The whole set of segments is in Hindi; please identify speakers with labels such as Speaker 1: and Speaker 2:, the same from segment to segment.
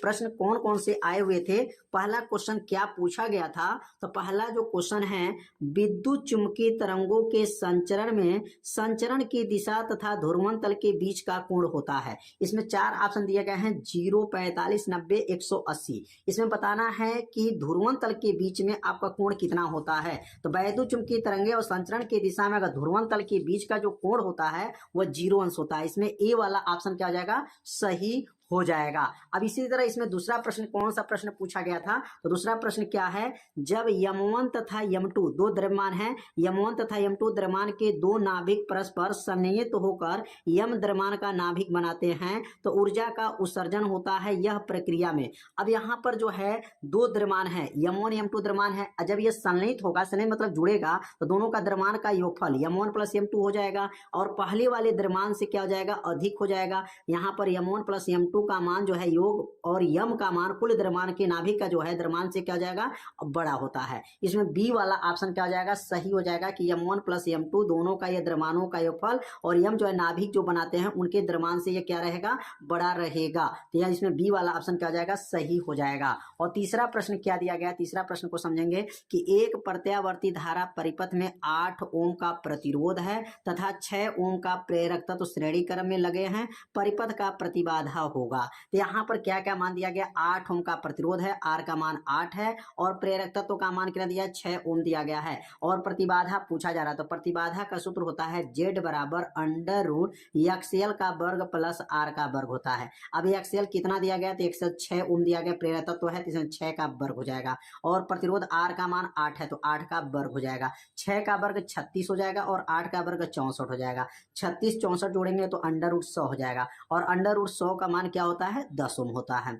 Speaker 1: प्रश्न कौन कौन से आए हुए थे। पहला क्वेश्चन क्या पूछा गया था, तो पहला जो क्वेश्चन है, विद्युत चुंबकीय तरंगों के संचरण में संचरण की दिशा तथा ध्रुवण तल के बीच का कोण होता है। इसमें 4 ऑप्शन दिए गए हैं, 0, 45, 90, 180। इसमें बताना है कि ध्रुवण तल के बीच में आपका कोण कितना होता है। तो वैद्युत चुंबकीय तरंगे और संचरण की दिशा में अगर ध्रुवण तल के बीच का जो कोण होता है वह 0 अंश होता है। इसमें ए वाला ऑप्शन क्या हो जाएगा, सही हो जाएगा। अब इसी तरह इसमें दूसरा प्रश्न, कौन सा प्रश्न पूछा गया था, तो दूसरा प्रश्न क्या है, जब यम1 तथा यम2 दो द्रव्यमान हैं, यम1 तथा यम2 द्रव्यमान के दो नाभिक परस्पर संनिहित होकर यम द्रव्यमान का नाभिक बनाते हैं तो ऊर्जा का उत्सर्जन होता है यह प्रक्रिया में। अब यहाँ पर जो है दो द्रव्यमान है, यम1 यम2 द्रव्यमान है, जब यह संनिहित होगा, संनिहित मतलब जुड़ेगा, तो दोनों का द्रव्यमान का योगफल यम1 प्लस यम2 हो जाएगा और पहले वाले द्रव्यमान से क्या हो जाएगा, अधिक हो जाएगा। यहाँ पर यम1 प्लस यम2 का मान जो है योग और यम का मान कुल द्रव्यमान के नाभिक का जो है द्रव्यमान से क्या हो जाएगा, बड़ा होता है। इसमें बी वाला ऑप्शन क्या हो जाएगा, सही हो जाएगा कि यम1 प्लस यम2 दोनों का ये द्रव्यमानों का योगफल और यम जो है नाभिक जो बनाते हैं उनके द्रव्यमान से ये क्या रहेगा, बड़ा रहेगा। तो यह इसमें बी वाला ऑप्शन क्या हो जाएगा, सही हो जाएगा। और तीसरा प्रश्न क्या दिया गया, तीसरा प्रश्न को समझेंगे कि एक प्रत्यावर्ती धारा परिपथ में 8 ओम का प्रतिरोध है तथा 6 ओम का प्रेरक तत्व श्रेणी क्रम में लगे हैं, परिपथ का प्रतिबाधा होगा। तो यहाँ पर क्या क्या मान दिया गया, 8 ओम का प्रतिरोध है, आर का मान 8 है और प्रेरक तत्व का मान कितना दिया, 6 ओम दिया गया है और प्रतिबाधा पूछा जा रहा है। तो प्रतिबाधा का सूत्र होता है Z बराबर अंडर रूट एक्सएल का वर्ग प्लस आर का वर्ग होता है। अब एक्सएल कितना दिया गया, तो 106 ओम दिया गया, प्रेरक तत्व है तो इसमें 6 का वर्ग हो जाएगा और प्रतिरोध आर का मान 8 है तो 8 का वर्ग हो जाएगा। 6 का वर्ग 36 हो जाएगा और 8 का वर्ग 64 हो जाएगा। 36 64 जोड़ेंगे तो अंडर रूट 100 हो जाएगा और अंडर रूट 100 का मान क्या होता है, 10 ओम होता है।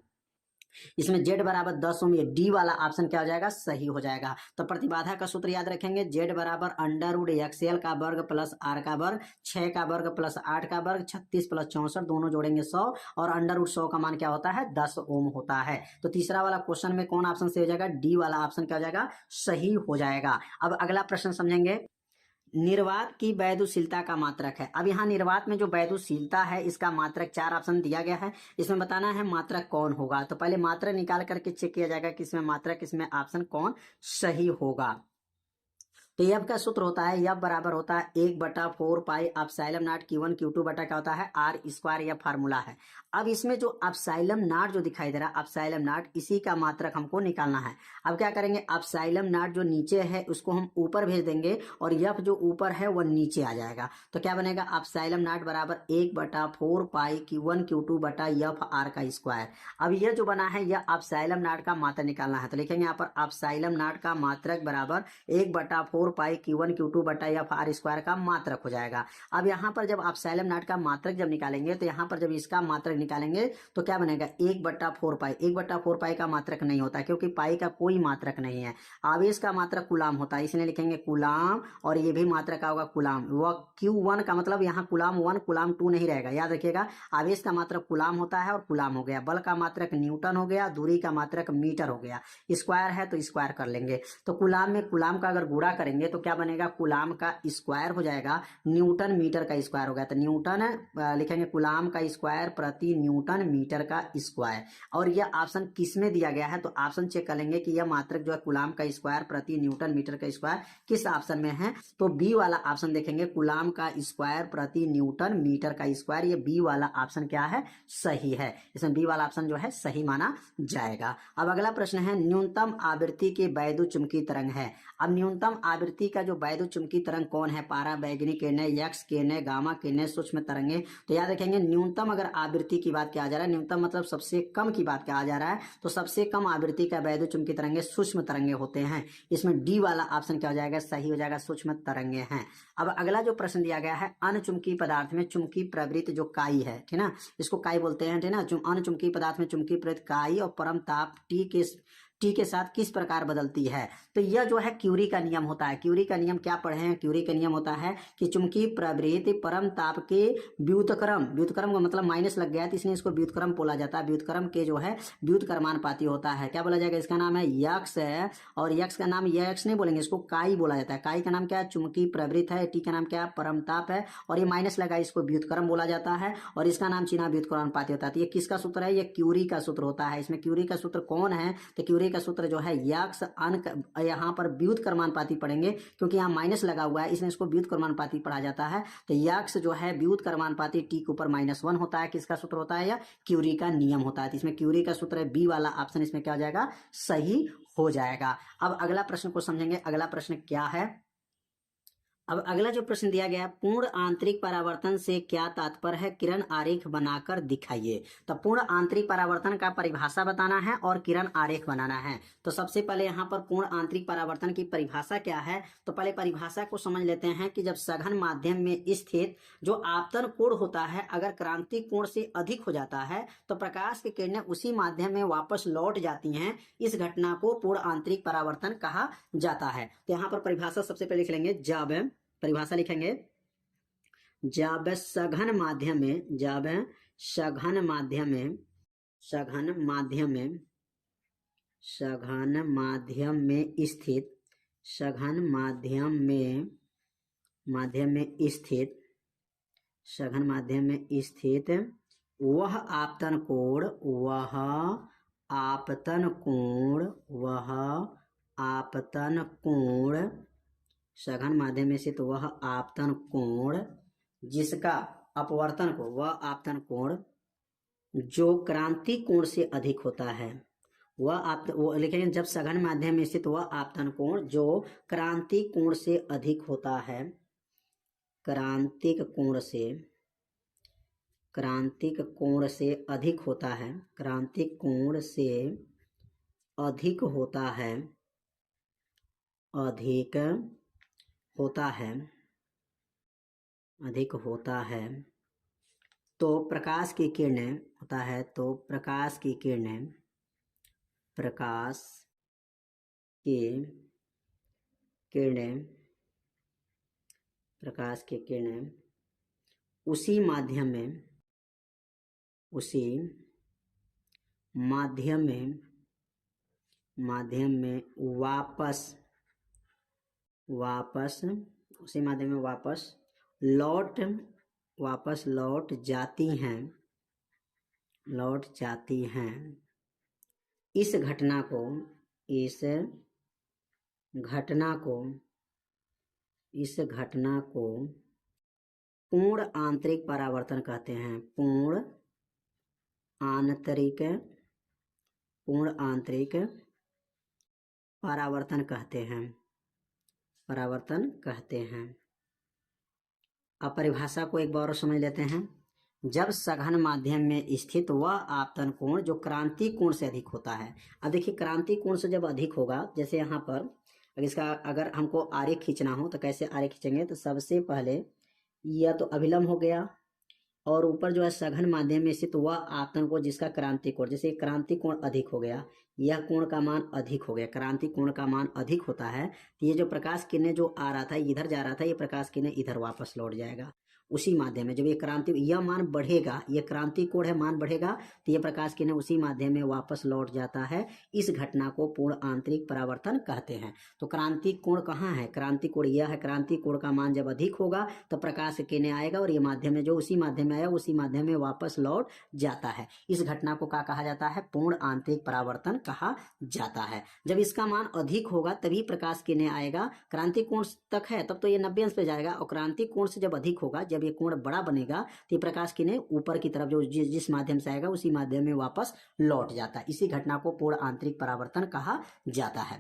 Speaker 1: इसमें Z बराबर 10 ओम, ये डी वाला ऑप्शन क्या हो जाएगा, सही हो जाएगा। तो प्रतिबाधा का सूत्र याद रखेंगे, Z बराबर अंडर रूट एक्सएल का वर्ग प्लस आर का वर्ग, 6 का वर्ग प्लस 8 का वर्ग, 36 प्लस 64 दोनों जोड़ेंगे 100 और अंडर रूट 100 का मान क्या होता है, 10 ओम होता है। तो तीसरा वाला क्वेश्चन में कौन ऑप्शन सही हो जाएगा, डी वाला ऑप्शन क्या हो जाएगा, सही हो जाएगा। अब अगला प्रश्न समझेंगे, निर्वात की वैद्युशीलता का मात्रक है। अब यहाँ निर्वात में जो वैद्युशीलता है इसका मात्रक 4 ऑप्शन दिया गया है, इसमें बताना है मात्रक कौन होगा। तो पहले मात्रक निकाल करके चेक किया जाएगा कि इसमें मात्रक, इसमें ऑप्शन कौन सही होगा। तो यब का सूत्र होता है, यब बराबर होता है 1/4 pi epsilon not Q1 Q2 बटा क्या होता है, आर स्क्वायर, यह फार्मूला है। अब इसमें जो एप्सिलॉन नॉट जो दिखाई दे रहा है, एप्सिलॉन नॉट, इसी का मात्रक हमको निकालना है। अब क्या करेंगे, एप्सिलॉन नॉट जो नीचे है उसको हम ऊपर भेज देंगे और यफ जो ऊपर है वह नीचे आ जाएगा। तो क्या बनेगा, एप्सिलॉन नॉट बराबर 1/4 पाई Q1 Q2 बटा यफ आर का स्क्वायर। अब यह जो बना है यह एप्सिलॉन नॉट का मात्रक निकालना है। तो लिखेंगे यहाँ पर एप्सिलॉन नॉट का मात्रक बराबर 1/4 पाई Q1 Q2 बटा एफ आर स्क्वायर का मात्रक हो जाएगा। अब यहाँ पर जब आप एप्सिलॉन नॉट का मात्रक जब निकालेंगे तो यहाँ पर जब इसका मात्रक निकालेंगे तो क्या बनेगा, 1/4 पाई। 1/4 पाई का मात्रक नहीं होता क्योंकि पाई का कोई मात्रक नहीं है। आवेश का मात्रक कुलाम होता है, इसलिए लिखेंगे कुलाम और ये भी मात्रक का होगा कुलाम। वह Q1 का मतलब यहाँ कुलाम 1 कुलाम 2 नहीं रहेगा, याद रखिएगा। आवेश का मात्रक कुलाम होता है और कुलाम हो गया, बल का मात्रक न्यूटन हो गया, दूरी का मात्रक मीटर हो गया, स्क्वायर है तो स्क्वायर कर लेंगे। तो कुलाम में कुलाम का अगर गुणा करेंगे तो क्या बनेगा, कुलाम का स्क्वायर हो जाएगा न्यूटन मीटर का स्क्वायर हो गया। तो न्यूटन लिखेंगे कुलाम का स्क्वायर प्रति न्यूटन मीटर का स्क्वायर। और यह ऑप्शन किस में दिया गया है, तो ऑप्शन चेक कर लेंगे कि यह मात्रक जो है कुलाम का स्क्वायर प्रति न्यूटन मीटर का स्क्वायर किस ऑप्शन में है। तो बी वाला ऑप्शन देखेंगे, कुलाम का स्क्वायर प्रति न्यूटन मीटर का स्क्वायर, ये बी वाला ऑप्शन क्या है, सही है। इसमें बी वाला ऑप्शन जो है सही माना जाएगा। अब अगला प्रश्न है, न्यूनतम आवृत्ति के वैद्युत चुंबकीय तरंग है। अब न्यूनतम आवृत्ति का जो वैद्युत चुंबकीय तरंग कौन है, पारावैगनिक किरणें, यक्स किरणें, गामा किरणें, सूक्ष्म तरंगे। तो याद रखेंगे न्यूनतम अगर आवृत्ति की बात किया जा रहा है, न्यूनतम मतलब सबसे कम की बात किया जा रहा है, तो सबसे कम आवृत्ति का वैद्युत चुंबकीय तरंगे सूक्ष्म तरंगे होते हैं। इसमें डी वाला ऑप्शन क्या हो जाएगा, सही हो जाएगा, सूक्ष्म तरंगे हैं। अब अगला जो प्रश्न दिया गया है, अनचुंबकीय पदार्थ में चुंबकीय प्रवृत्ति जो काई है, ठीक ना, इसको काई बोलते हैं, ठीक ना। अनचुंबकीय पदार्थ में चुंबकीय प्रवृत्ति काई और परम ताप टी के साथ किस प्रकार बदलती है। तो यह जो है क्यूरी का नियम होता है। क्यूरी का नियम क्या पढ़े हैं? क्यूरी का नियम होता है कि चुंबकीय प्रवृत्ति परम ताप के व्युत्क्रम, व्युत्क्रम का मतलब माइनस लग गया तो इसलिए इसको व्युत्क्रम बोला जाता है। व्युत्क्रम के जो है व्युत्क्रमानुपाती होता है। क्या बोला जाएगा? इसका नाम है यक्स है, और यक्स का नाम यक्स नहीं बोलेंगे, इसको काई बोला जाता है। काई का नाम क्या है? चुंबकीय प्रवृत्ति है। टी का नाम क्या है? परम ताप है, और ये माइनस लगा इसको व्युत्क्रम बोला जाता है, और इसका नाम चिन्ह व्युत्क्रमानुपाती होता है। तो ये किसका सूत्र है? ये क्यूरी का सूत्र होता है। इसमें क्यूरी का सूत्र कौन है? तो क्यूरी का सूत्र जो है यक्स अंक, यहाँ पर व्युत्क्रमानुपाती पढ़ेंगे क्योंकि यहाँ माइनस लगा हुआ है, इसलिए इसको व्युत्क्रमानुपाती पढ़ा जाता है। तो यक्स जो है व्युत्क्रमानुपाती टी के ऊपर -1 होता है। किसका सूत्र होता है? या क्यूरी का नियम होता है। तो इसमें क्यूरी का सूत्र है, बी वाला ऑप्शन इसमें क्या हो जाएगा? सही हो जाएगा। अब अगला प्रश्न को समझेंगे। अगला प्रश्न क्या है? अब अगला जो प्रश्न दिया गया है, पूर्ण आंतरिक परावर्तन से क्या तात्पर्य है? किरण आरेख बनाकर दिखाइए। तो पूर्ण आंतरिक परावर्तन का परिभाषा बताना है और किरण आरेख बनाना है। तो सबसे पहले यहाँ पर पूर्ण आंतरिक परावर्तन की परिभाषा क्या है? तो पहले परिभाषा को समझ लेते हैं कि जब सघन माध्यम में स्थित जो आपतन कोण होता है अगर क्रांति कोण से अधिक हो जाता है तो प्रकाश की किरणें उसी माध्यम में वापस लौट जाती हैं। इस घटना को पूर्ण आंतरिक परावर्तन कहा जाता है। तो यहाँ पर परिभाषा सबसे पहले लिख लेंगे। जब परिभाषा लिखेंगे, जब सघन माध्यम में, जब सघन माध्यम में, सघन माध्यम में, सघन माध्यम में स्थित, सघन माध्यम में, माध्यम में स्थित, सघन माध्यम में स्थित वह आपतन कोण, वह आपतन कोण, वह आपतन कोण, सघन माध्यम में स्थित वह आपतन कोण जिसका अपवर्तन कोण, वह आपतन कोण जो क्रांति कोण से अधिक होता है, वो लिखेंगे जब सघन माध्यम में स्थित वह आपतन कोण जो क्रांति कोण से अधिक होता है, क्रांतिक कोण से, क्रांतिक कोण से अधिक होता है, क्रांतिक कोण से अधिक होता है, अधिक होता है, अधिक होता है, तो प्रकाश की किरणें होता है, तो प्रकाश की किरणें, प्रकाश की किरणें, प्रकाश की किरणें उसी माध्यम में, उसी माध्यम में, माध्यम में वापस, वापस उसी माध्यम में वापस लौट, वापस लौट जाती हैं, लौट जाती हैं। इस घटना को, इस घटना को, इस घटना को पूर्ण आंतरिक परावर्तन कहते हैं। पूर्ण आंतरिक, पूर्ण आंतरिक परावर्तन कहते हैं, परावर्तन कहते हैं। अब परिभाषा को एक बार और समझ लेते हैं। जब सघन माध्यम में स्थित वह आपतन कोण जो क्रांति कोण से अधिक होता है। अब देखिए क्रांति कोण से जब अधिक होगा, जैसे यहाँ पर अगर इसका अगर हमको आरेख खींचना हो तो कैसे आरेख खींचेंगे? तो सबसे पहले यह तो अभिलंब हो गया, और ऊपर जो है सघन माध्यम में स्थित वह आपतन कोण जिसका क्रांति कोण, जैसे क्रांति कोण अधिक हो गया, यह कोण का मान अधिक हो गया, क्रांति कोण का मान अधिक होता है, तो ये जो प्रकाश किरणें जो आ रहा था इधर जा रहा था, ये प्रकाश किरणें इधर वापस लौट जाएगा उसी माध्यम में। जब ये क्रांति, यह मान बढ़ेगा, ये क्रांति कोण है, मान बढ़ेगा तो ये प्रकाश किरणें उसी माध्यम में वापस लौट जाता है। इस घटना को पूर्ण आंतरिक परावर्तन कहते हैं। तो क्रांति कोण कहाँ है? क्रांति कोण यह है, क्रांति कोण का मान जब अधिक होगा तो प्रकाश किरणें आएगा और ये माध्यम में जो उसी माध्यम में आया उसी माध्यम में वापस लौट जाता है। इस घटना को क्या कहा जाता है? पूर्ण आंतरिक परावर्तन कहा जाता है। जब इसका मान अधिक होगा तभी प्रकाश किरणें आएगा। क्रांति कोण तक है तब तो ये 90 अंश पे जाएगा, और क्रांति कोण से जब अधिक होगा, जब ये कोण बड़ा बनेगा तो ये प्रकाश किरणें ऊपर की तरफ जो जिस माध्यम से आएगा उसी माध्यम में वापस लौट जाता है। इसी घटना को पूर्ण आंतरिक परावर्तन कहा जाता है।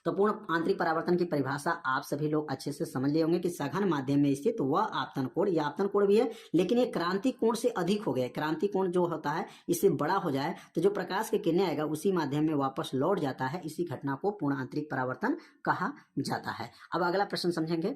Speaker 1: तो पूर्ण आंतरिक परावर्तन की परिभाषा आप सभी लोग अच्छे से समझ लिए होंगे कि सघन माध्यम में स्थित वह आपतन कोण, यह आपतन कोण भी है लेकिन ये क्रांति कोण से अधिक हो गया। क्रांति कोण जो होता है इससे बड़ा हो जाए तो जो प्रकाश के किरणें आएगा उसी माध्यम में वापस लौट जाता है। इसी घटना को पूर्ण आंतरिक परावर्तन कहा जाता है। अब अगला प्रश्न समझेंगे।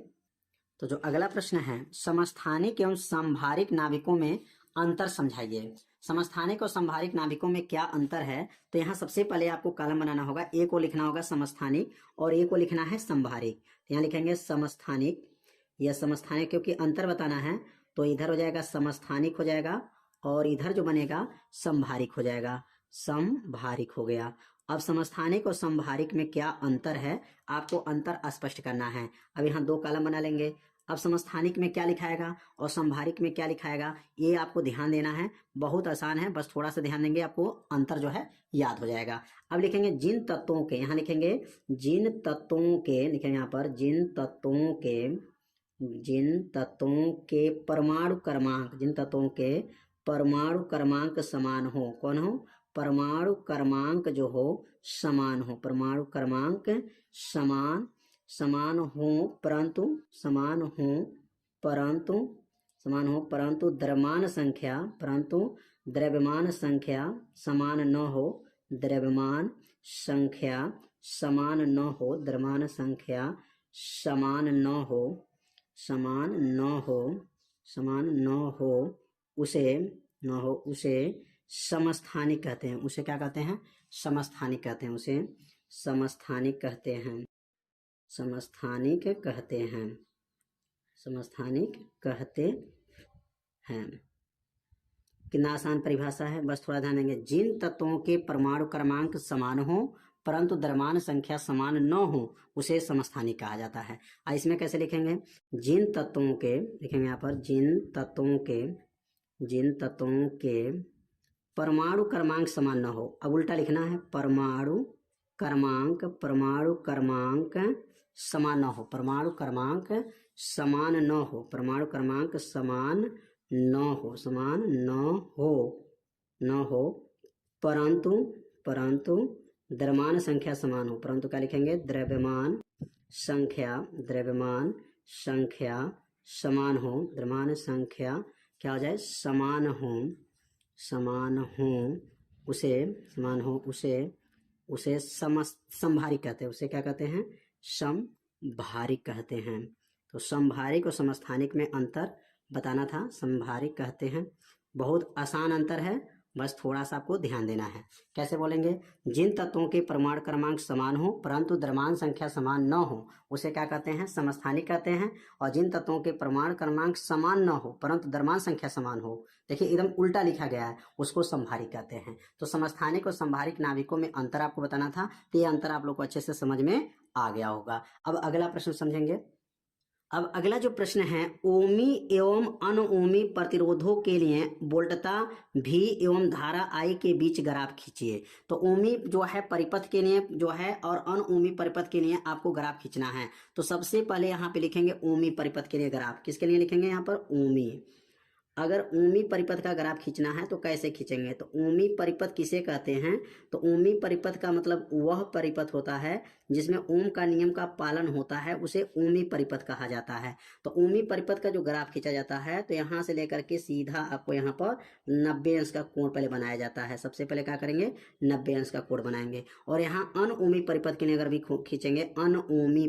Speaker 1: तो जो अगला प्रश्न है, समस्थानिक एवं संभारिक नाभिकों में अंतर समझाइए। समस्थानिक और संभारिक नाभिकों में क्या अंतर है? तो यहाँ सबसे पहले आपको कॉलम बनाना होगा, ए को लिखना होगा समस्थानिक और ए को लिखना है संभारिक। तो यहाँ लिखेंगे समस्थानिक या समस्थानिक, क्योंकि अंतर बताना है तो इधर हो जाएगा समस्थानिक हो जाएगा और इधर जो बनेगा संभारिक हो जाएगा, संभारिक हो गया। अब समस्थानिक और संभारिक में क्या अंतर है, आपको अंतर स्पष्ट करना है। अब यहाँ दो कॉलम बना लेंगे। अब समस्थानिक में क्या लिखाएगा और संभारिक में क्या लिखाएगा, ये आपको ध्यान देना है। बहुत आसान है, बस थोड़ा सा ध्यान देंगे आपको अंतर जो है याद हो जाएगा। अब लिखेंगे जिन तत्वों के, यहाँ लिखेंगे जिन तत्वों के, लिखेंगे यहाँ पर जिन तत्वों के परमाणु क्रमांक, जिन तत्वों के परमाणु क्रमांक समान हो। कौन हो? परमाणु क्रमांक जो हो समान हो, परमाणु क्रमांक समान हो परंतु द्रव्यमान संख्या समान न हो, द्रव्यमान संख्या समान न हो उसे समस्थानिक कहते हैं। उसे क्या कहते हैं? समस्थानिक कहते हैं। उसे समस्थानिक कहते हैं। कितना आसान परिभाषा है, बस थोड़ा ध्यान देंगे। जिन तत्वों के परमाणु क्रमांक समान हो परंतु द्रव्यमान संख्या समान न हो उसे समस्थानिक कहा जाता है। इसमें कैसे लिखेंगे? जिन तत्वों के, लिखेंगे यहाँ पर जिन तत्वों के परमाणु क्रमांक समान न हो। अब उल्टा लिखना है, परमाणु क्रमांक समान न हो, परमाणु क्रमांक समान न हो परंतु द्रव्यमान संख्या समान हो। परंतु क्या लिखेंगे? द्रव्यमान संख्या समान हो, द्रव्यमान संख्या क्या हो जाए? समान हो उसे संभारिक कहते हैं। उसे क्या कहते हैं? संभारिक कहते हैं। तो संभारिक और समस्थानिक में अंतर बताना था। संभारिक कहते हैं, बहुत आसान अंतर है, बस थोड़ा सा आपको ध्यान देना है। कैसे बोलेंगे? जिन तत्वों के परमाणु क्रमांक समान हो परंतु द्रव्यमान संख्या समान न हो उसे क्या कहते हैं? समस्थानिक कहते हैं। और जिन तत्वों के परमाणु क्रमांक समान न हो परंतु द्रव्यमान संख्या समान हो, देखिए एकदम उल्टा लिखा गया है, उसको संभारिक कहते हैं। तो समस्थानिक और संभारिक नाभिकों में अंतर आपको बताना था, तो ये अंतर आप लोग को अच्छे से समझ में आ गया होगा। अब अगला प्रश्न समझेंगे। अब अगला जो प्रश्न है, ओमी एवं अनओमी प्रतिरोधों के लिए वोल्टता V एवं धारा I के बीच ग्राफ खींचिए। तो ओमी जो है परिपथ के लिए जो है और अनओमी परिपथ के लिए आपको ग्राफ खींचना है। तो सबसे पहले यहाँ पे लिखेंगे ओमी परिपथ के लिए ग्राफ। किसके लिए लिखेंगे? यहाँ पर ओमी। अगर ओमी परिपथ का ग्राफ खींचना है तो कैसे खींचेंगे? तो ओमी परिपथ किसे कहते हैं? तो ओमी परिपथ का मतलब वह परिपथ होता है जिसमें ओम का नियम का पालन होता है, उसे ओमी परिपथ कहा जाता है। तो ओमी परिपथ का जो ग्राफ खींचा जाता है तो यहाँ से लेकर के सीधा आपको यहाँ पर 90 अंश का कोण पहले बनाया जाता है। सबसे पहले क्या करेंगे? 90 अंश का कोण बनाएंगे। और यहाँ अनओमी परिपथ के लिए अगर भी खींचेंगे, अनओमी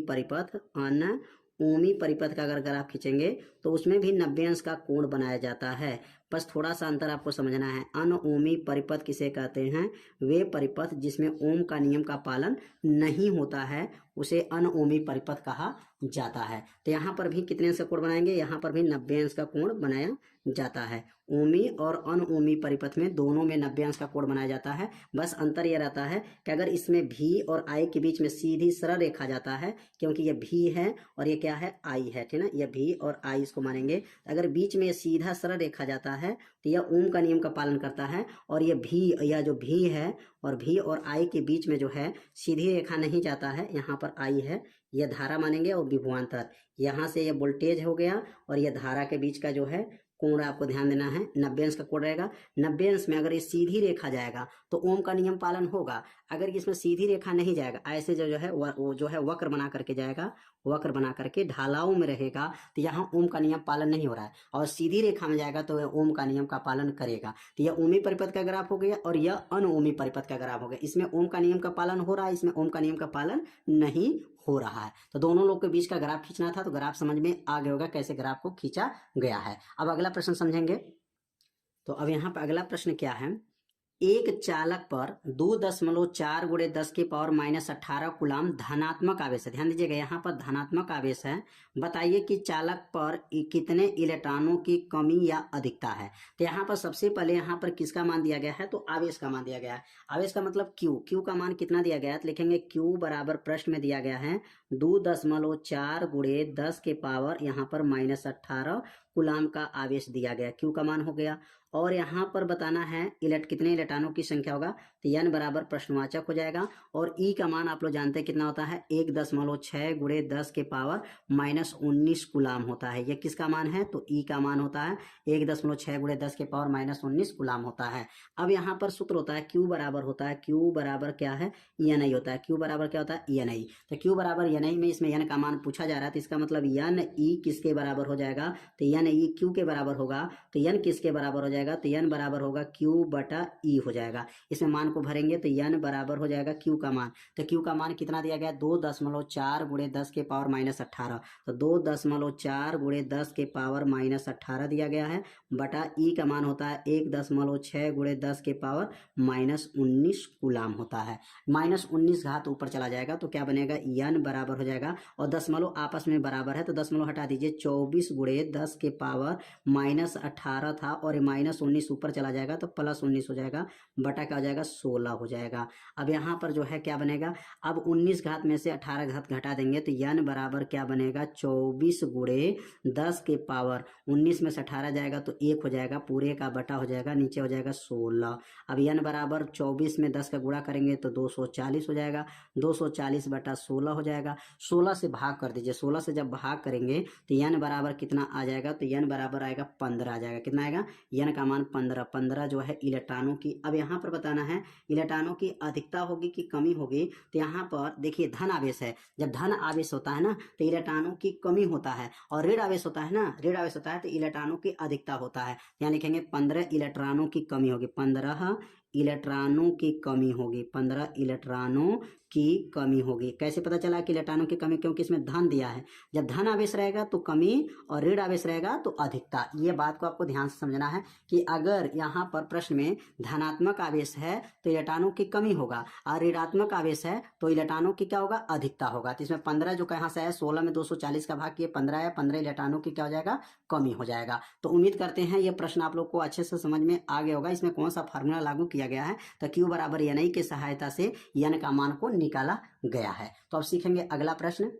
Speaker 1: परिपथ का अगर ग्राफ खींचेंगे तो उसमें भी 90 अंश का कोण बनाया जाता है। बस थोड़ा सा अंतर आपको समझना है। अनओमी परिपथ किसे कहते हैं? वे परिपथ जिसमें ओम का नियम का पालन नहीं होता है उसे अनओमी परिपथ कहा जाता है। तो यहाँ पर भी कितने अंश का कोण बनाएंगे? यहाँ पर भी 90 अंश का कोण बनाया जाता है। ओमी और अनओमी परिपथ में दोनों में 90 अंश का कोण बनाया जाता है। बस अंतर यह रहता है कि अगर इसमें V और I के बीच में सीधी सरल रेखा जाता है, क्योंकि ये V है और ये क्या है? I है, ठीक ना? ये V और I इसको मानेंगे। अगर बीच में सीधा सरल रेखा जाता है तो यह ओम का नियम का पालन करता है। और ये V, यह जो V है और V और I के बीच में जो है सीधी रेखा नहीं जाता है, यहाँ पर I है, यह धारा मानेंगे। और विभवांतर, यहाँ से यह वोल्टेज हो गया और यह धारा के बीच का जो है कोण आपको ध्यान देना है, 90 अंश का कोण रहेगा। 90 अंश में अगर ये सीधी रेखा जाएगा तो ओम का नियम पालन होगा। अगर इसमें सीधी रेखा नहीं जाएगा, ऐसे जो है वो जो है वक्र बना करके जाएगा, वक्र बना करके ढालाओं में रहेगा, तो यहाँ ओम का नियम पालन नहीं हो रहा है। और सीधी रेखा में जाएगा तो ओम का नियम का पालन करेगा। तो यह ओमी परिपथ का ग्राफ हो गया और यह अनओमी परिपथ का ग्राफ हो गया। इसमें ओम का नियम का पालन हो रहा है, इसमें ओम का नियम का पालन नहीं हो रहा है। तो दोनों लोग के बीच का ग्राफ खींचना था, तो ग्राफ समझ में आ गया होगा कैसे ग्राफ को खींचा गया है। अब अगला प्रश्न समझेंगे। तो अब यहाँ पर अगला प्रश्न क्या है, एक चालक पर 2.4 गुणे 10 की पावर -18 कूलाम धनात्मक आवेश है। ध्यान दीजिएगा, यहाँ पर धनात्मक आवेश है। बताइए कि चालक पर कितने इलेक्ट्रॉनों की कमी या अधिकता है। तो यहाँ पर सबसे पहले यहाँ पर किसका मान दिया गया है, तो आवेश का मान दिया गया है। आवेश का मतलब क्यू का मान कितना दिया गया है, तो लिखेंगे क्यू बराबर प्रश्न में दिया गया है 2.4 गुणे 10 के पावर यहाँ पर -18 कूलाम का आवेश दिया गया, क्यू का मान हो गया। और यहाँ पर बताना है कितने इलेक्ट्रॉनों की संख्या होगा, तो n बराबर प्रश्नवाचक हो जाएगा। और ई का मान आप लोग जानते हैं कितना होता है, 1.6 गुणे 10 के पावर -19 कूलाम होता है। ये किसका मान है, तो ई का मान होता है 1.6 गुणे 10 के पावर -19 कूलाम होता है। अब यहाँ पर सूत्र होता है क्यू बराबर होता है, क्यू बराबर क्या है, ENI होता है। क्यू बराबर क्या होता है, ENI। तो क्यू बराबर ENI में इसमें n का मान पूछा जा रहा है, तो इसका मतलब NE किसके बराबर हो जाएगा, तो NE क्यू के बराबर होगा। तो n किसके बराबर हो जाएगा, तो n बराबर होगा q बटा e हो जाएगा। इसमें मान को भरेंगे तो n बराबर हो जाएगा q का मान। तो q का मान कितना दिया गया, 2.4 गुणे 10 के पावर -18। तो 2.4 गुणे 10 के पावर -18 दिया गया है, बटा e का मान होता है 1.6 गुणे 10 के पावर -19 कूलाम होता है। -19 घात ऊपर चला जाएगा तो क्या बनेगा, n बराबर हो जाएगा। और दशमलव आपस में बराबर है तो दशमलव हटा दीजिए, 24 गुणे 10 के पावर -18 था और -19 ऊपर चला जाएगा तो +19 हो जाएगा, बटा क्या हो जाएगा, 16 हो जाएगा। अब यहाँ पर जो है क्या बनेगा, अब 19 घात में से 18 घात घटा देंगे तो n बराबर क्या बनेगा, 24 गुणे 10 के पावर 19 में से 18 जाएगा तो 1 हो जाएगा, पूरे का बटा हो जाएगा, नीचे हो जाएगा 16। अब n बराबर 24 में 10 का गुणा करेंगे तो 240 हो जाएगा, 240 बटा 16 हो जाएगा। 16 से भाग कर दीजिए, 16 से जब भाग करेंगे तो n बराबर कितना आ जाएगा, तो n बराबर आएगा 15 आ जाएगा। कितना आएगा, n का मान 15 जो है इलेक्ट्रॉनों की। अब यहाँ पर बताना है इलेक्ट्रॉनों की अधिकता होगी कि कमी होगी। तो यहाँ पर देखिए धन आवेश है, जब धन आवेश होता है ना तो इलेक्ट्रॉनों की कमी होता है, और ऋण आवेश होता है ना, ऋण आवेश होता है तो इलेक्ट्रॉनों की अधिकता होता है। यहाँ लिखेंगे 15 इलेक्ट्रॉनों की कमी होगी, 15 इलेक्ट्रॉनों की कमी होगी, 15 इलेक्ट्रॉनों की कमी होगी। कैसे पता चला कि इलेक्ट्रॉनों की कमी, क्योंकि इसमें धन दिया है। जब धन आवेश रहेगा तो कमी और ऋण आवेश रहेगा तो अधिकता। ये बात को आपको ध्यान से समझना है कि अगर यहाँ पर प्रश्न में धनात्मक आवेश है तो इलेक्ट्रॉनों की कमी होगा, और ऋणात्मक आवेश है तो इलेक्ट्रॉनों की क्या होगा, अधिकता होगा। तो इसमें 15 जो कहाँ से है, 16 में 240 का भाग किए 15 है, 15 इलेक्ट्रॉनों की क्या हो जाएगा, कमी हो जाएगा। तो उम्मीद करते हैं ये प्रश्न आप लोग को अच्छे से समझ में आ गया होगा। इसमें कौन सा फार्मूला लागू किया गया है, तो Q बराबर NI की सहायता से n का मान को निकाला गया है। तो अब सीखेंगे अगला प्रश्न।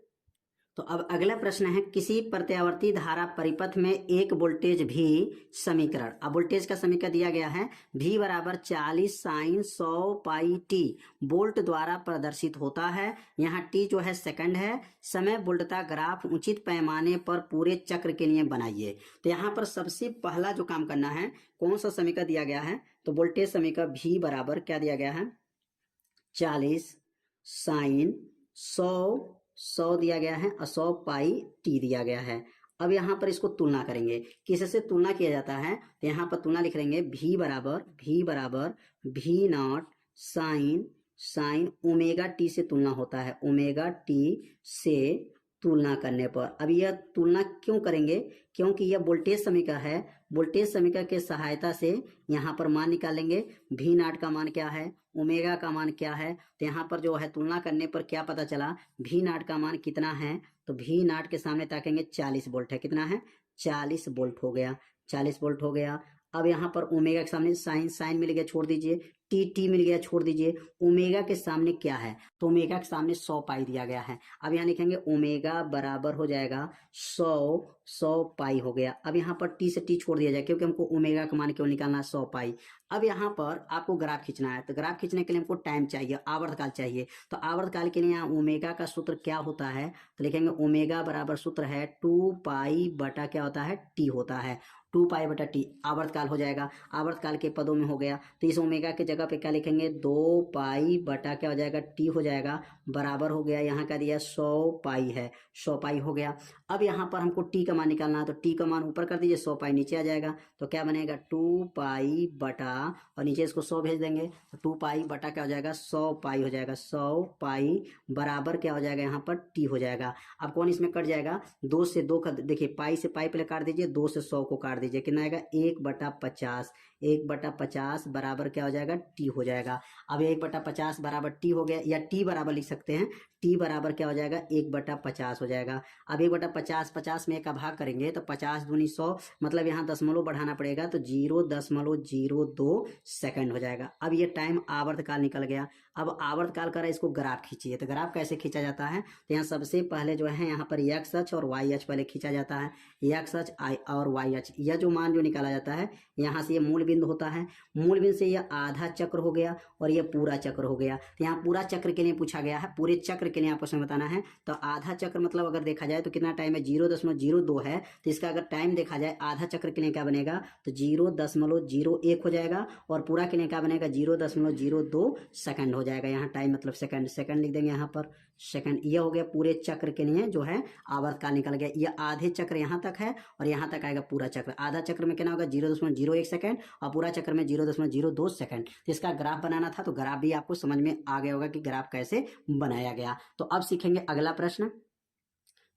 Speaker 1: तो अब अगला प्रश्न है, किसी प्रत्यावर्ती धारा परिपथ में एक वोल्टेज भी समीकरण। अब वोल्टेज का समीकरण दिया गया है, V बराबर 40 साइन 100 पाई t वोल्ट द्वारा प्रदर्शित होता है। यहाँ t जो है सेकंड है। समय वोल्टता ग्राफ उचित पैमाने पर पूरे चक्र के लिए बनाइए। तो यहाँ पर सबसे पहला जो काम करना है, कौन सा समीकरण दिया गया है, तो वोल्टेज समीकरण V बराबर क्या दिया गया है, 40 साइन 100 दिया गया है और 100 पाई t दिया गया है। अब यहाँ पर इसको तुलना करेंगे, किससे तुलना किया जाता है, तो यहाँ पर तुलना लिख लेंगे, V बराबर V not sine omega t से तुलना होता है, ओमेगा t से तुलना करने पर। अब यह तुलना क्यों करेंगे, क्योंकि यह वोल्टेज समीकरण है। वोल्टेज समीकरण के सहायता से यहाँ पर मान निकालेंगे, V नॉट का मान क्या है, ओमेगा का मान क्या है। तो यहाँ पर जो है तुलना करने पर क्या पता चला, V नॉट का मान कितना है, तो V नॉट के सामने ताकेंगे 40 वोल्ट है। कितना है, 40 वोल्ट हो गया, 40 वोल्ट हो गया। अब यहाँ पर ओमेगा के सामने साइन मिल गया, छोड़ दीजिए, टी मिल गया, छोड़ दीजिए। ओमेगा के सामने क्या है, तो ओमेगा के सामने 100 पाई दिया गया है। अब यहाँ लिखेंगे ओमेगा बराबर हो जाएगा 100 पाई हो गया। अब यहाँ पर टी से टी छोड़ दिया जाए, क्योंकि हमको ओमेगा का मान क्यों निकालना है, 100 पाई। अब यहाँ पर आपको ग्राफ खींचना है, तो ग्राफ खींचने के लिए हमको टाइम चाहिए, आवर्तकाल चाहिए। तो आवर्तकाल के लिए यहाँ ओमेगा का सूत्र क्या होता है, तो लिखेंगे ओमेगा बराबर सूत्र है 2 पाई बटा क्या होता है, टी होता है, 2 पाई बटा टी आवर्तकाल हो जाएगा। आवर्तकाल के पदों में हो गया, तो इस ओमेगा के जगह पे क्या लिखेंगे, 2 पाई बटा क्या हो जाएगा, टी हो जाएगा, बराबर हो गया, यहाँ का दिया 100 पाई है, 100 पाई हो गया। अब यहाँ पर हमको टी का मान निकालना है, तो टी का मान ऊपर कर दीजिए, 100 पाई नीचे आ जाएगा। तो क्या बनेगा, 2 पाई बटा, और नीचे इसको 100 भेज देंगे, तो 2 पाई बटा क्या हो जाएगा, 100 पाई हो जाएगा, 100 पाई बराबर क्या हो जाएगा, यहाँ पर टी हो जाएगा। अब कौन इसमें कट जाएगा, 2 से 2 का देखिए, पाई से पाई पहले काट दीजिए, 2 से 100 को काट दीजिए, कितना आएगा 1/50, 1/50 बराबर क्या हो जाएगा टी हो जाएगा। अब 1/50 बराबर टी हो गया, या टी बराबर लिख सकते हैं, टी बराबर क्या हो जाएगा 1/50 हो जाएगा। अब 1/50, 50 में 1 का भाग करेंगे तो 50 दूनी 100, मतलब यहाँ दशमलव बढ़ाना पड़ेगा तो 0.02 सेकंड हो जाएगा। अब ये टाइम आवर्तकाल निकल गया। अब आवर्तकाल का इसको ग्राफ खींचिए, तो ग्राफ कैसे खींचा जाता है, तो यहाँ सबसे पहले जो है यहाँ पर एक्स अक्ष और वाई अक्ष पहले खींचा जाता है, एक्स अक्ष और वाई अक्ष, यह जो मान जो निकाला जाता है यहाँ से ये मूल बिंदु होता है, मूल बिंदु से यह आधा चक्र हो गया और यह पूरा चक्र हो गया। तो यहाँ पूरा चक्र के लिए पूछा गया है, पूरे चक्र के लिए आपको बताना है। तो आधा चक्र मतलब अगर देखा जाए तो कितना टाइम है 0.02 है, तो इसका अगर टाइम देखा जाए आधा चक्र के लिए क्या बनेगा तो 0.01 हो जाएगा, और पूरा के लिए क्या बनेगा 0.02 सेकंड हो जाएगा। यहाँ टाइम मतलब सेकंड, सेकंड लिख देंगे यहाँ पर सेकंड। यह हो गया पूरे चक्र के लिए जो है आवर्तकाल निकल गया। यह आधे चक्र यहाँ तक है और यहाँ तक आएगा पूरा चक्र। आधा चक्र में कितना होगा 0.01 सेकंड और पूरा चक्र में 0.02 सेकंड। तो इसका ग्राफ बनाना था, तो ग्राफ भी आपको समझ में आ गया होगा कि ग्राफ कैसे बनाया गया। तो अब सीखेंगे अगला प्रश्न।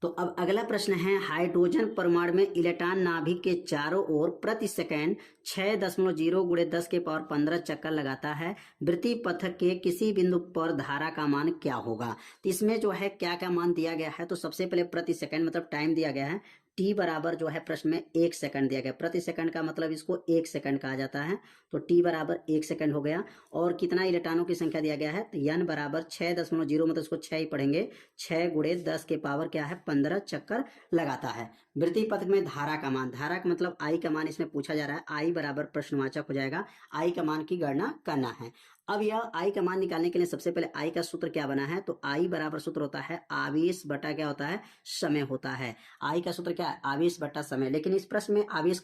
Speaker 1: तो अब अगला प्रश्न है, हाइड्रोजन परमाणु में इलेक्ट्रॉन नाभिक के चारों ओर प्रति सेकंड 6.0 × 10⁻15 चक्कर लगाता है। वृत्तीय पथ के किसी बिंदु पर धारा का मान क्या होगा। तो इसमें जो है क्या क्या मान दिया गया है, तो सबसे पहले प्रति सेकंड मतलब टाइम दिया गया है, टी बराबर जो है प्रश्न में 1 सेकंड दिया गया। प्रति सेकंड का मतलब इसको 1 सेकंड कहा जाता है, तो टी बराबर 1 सेकंड हो गया। और कितना इलेक्ट्रॉनों की संख्या दिया गया है, तो n बराबर 6.0 मतलब इसको 6 ही पढ़ेंगे, 6 × 10 के पावर क्या है 15 चक्कर लगाता है। वृत्तीय पथ में धारा का मान, धारा का मतलब आई का मान इसमें पूछा जा रहा है, आई बराबर प्रश्नवाचक हो जाएगा, आई का मान की गणना करना है। अब यह आई का मान निकालने के लिए सबसे पहले आई का सूत्र क्या बना है, तो आई बराबर सूत्र होता है आवेश बटा क्या होता है समय होता है। आई का सूत्र क्या है आवेश बटा समय, लेकिन इस प्रश्न में आवेश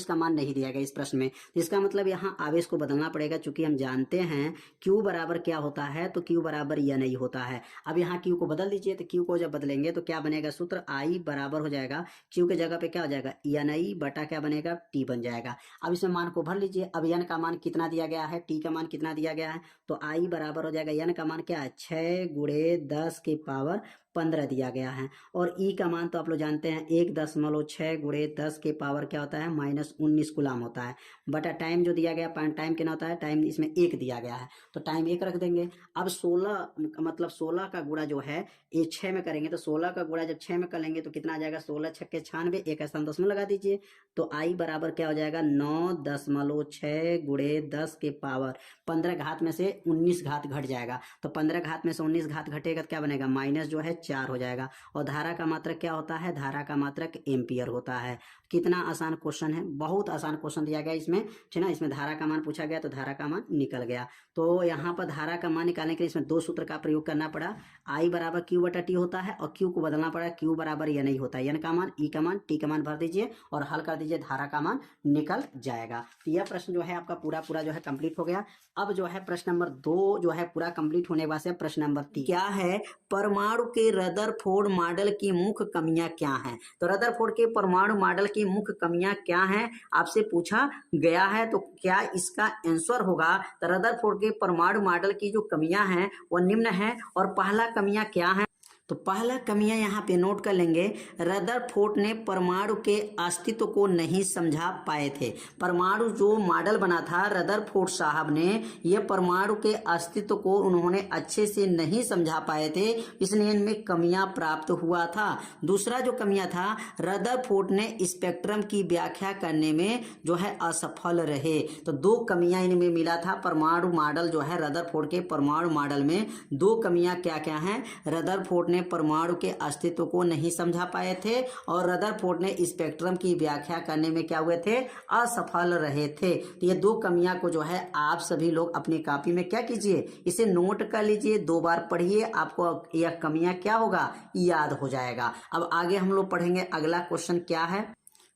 Speaker 1: का मान नहीं दिया गया इस प्रश्न में, तो इसका मतलब यहाँ आवेश को बदलना पड़ेगा, चूंकि हम जानते हैं Q बराबर क्या होता है, तो Q बराबर या नहीं होता है। अब यहाँ Q को बदल दीजिए, तो Q को जब बदलेंगे तो क्या बनेगा सूत्र आई बराबर हो जाएगा Q के जगह पे क्या हो जाएगा NI बटा क्या बनेगा T बन जाएगा। अब इसमें मान को भर लीजिए। अब N का मान कितना दिया गया है, T का मान कितना दिया गया है, तो आई बराबर हो जाएगा N का मान क्या है 6 × 10 के पावर 15 दिया गया है, और ई का मान तो आप लोग जानते हैं 1.6 × 10 के पावर क्या होता है -19 गुलाम होता है, बटा टाइम जो दिया गया टाइम कितना होता है, टाइम इसमें 1 दिया गया है, तो टाइम 1 रख देंगे। अब 16 मतलब 16 का गुणा जो है ये 6 में करेंगे, तो 16 का गुणा जब 6 में करेंगे तो कितना आ जाएगा 16 × 6 = 96, एक स्थान दशमलव लगा दीजिए, तो आई बराबर क्या हो जाएगा 9.6 × 10 के पावर 15 घात में से 19 घात घट जाएगा, तो 15 घात में से 19 घात घटेगा तो क्या बनेगा माइनस जो है 4 हो जाएगा। और धारा का मात्रक क्या होता है, धारा का मात्रक एम्पियर होता है। कितना आसान क्वेश्चन है, बहुत आसान क्वेश्चन दिया गया इसमें, ठीक ना। इसमें धारा का मान पूछा गया तो धारा का मान निकल गया। तो यहाँ पर धारा का मान निकालने के लिए इसमें 2 सूत्र का प्रयोग करना पड़ा, आई बराबर Q बटा T होता है और Q को बदलना पड़ा, Q बराबर या नहीं होता है, N का मान, E का मान, T का मान भर दीजिए और हल कर दीजिए, धारा का मान निकल जाएगा। तो यह प्रश्न जो है आपका पूरा जो है कंप्लीट हो गया। अब जो है प्रश्न नंबर 2 जो है पूरा कंप्लीट होने के बाद से प्रश्न नंबर 3 क्या है, परमाणु के रदरफोर्ड मॉडल की मुख्य कमियां क्या हैं। तो रदरफोर्ड के परमाणु मॉडल की मुख्य कमियां क्या हैं आपसे पूछा गया है, तो क्या इसका आंसर होगा, तो रदरफोर्ड के परमाणु मॉडल की जो कमियां हैं वो निम्न है। और पहला कमियां क्या है, तो पहला कमियां यहाँ पे नोट कर लेंगे, रदरफोर्ड ने परमाणु के अस्तित्व को नहीं समझा पाए थे। परमाणु जो मॉडल बना था रदरफोर्ड साहब ने, ये परमाणु के अस्तित्व को उन्होंने अच्छे से नहीं समझा पाए थे, इसलिए इनमें कमियां प्राप्त हुआ था। दूसरा जो कमियां था, रदरफोर्ड ने स्पेक्ट्रम की व्याख्या करने में जो है असफल रहे। तो 2 कमियां इनमें मिला था। परमाणु मॉडल जो है रदरफोर्ड के परमाणु मॉडल में 2 कमियां क्या क्या हैं, रदरफोर्ड ने परमाणु के अस्तित्व को नहीं समझा पाए थे और रदरफोर्ड ने स्पेक्ट्रम की व्याख्या करने में क्या हुए थे, असफल रहे थे। तो ये 2 कमियां को जो है आप सभी लोग अपनी कॉपी में क्या कीजिए, इसे नोट कर लीजिए, 2 बार पढ़िए, आपको यह कमियां क्या होगा याद हो जाएगा। अब आगे हम लोग पढ़ेंगे अगला क्वेश्चन क्या है।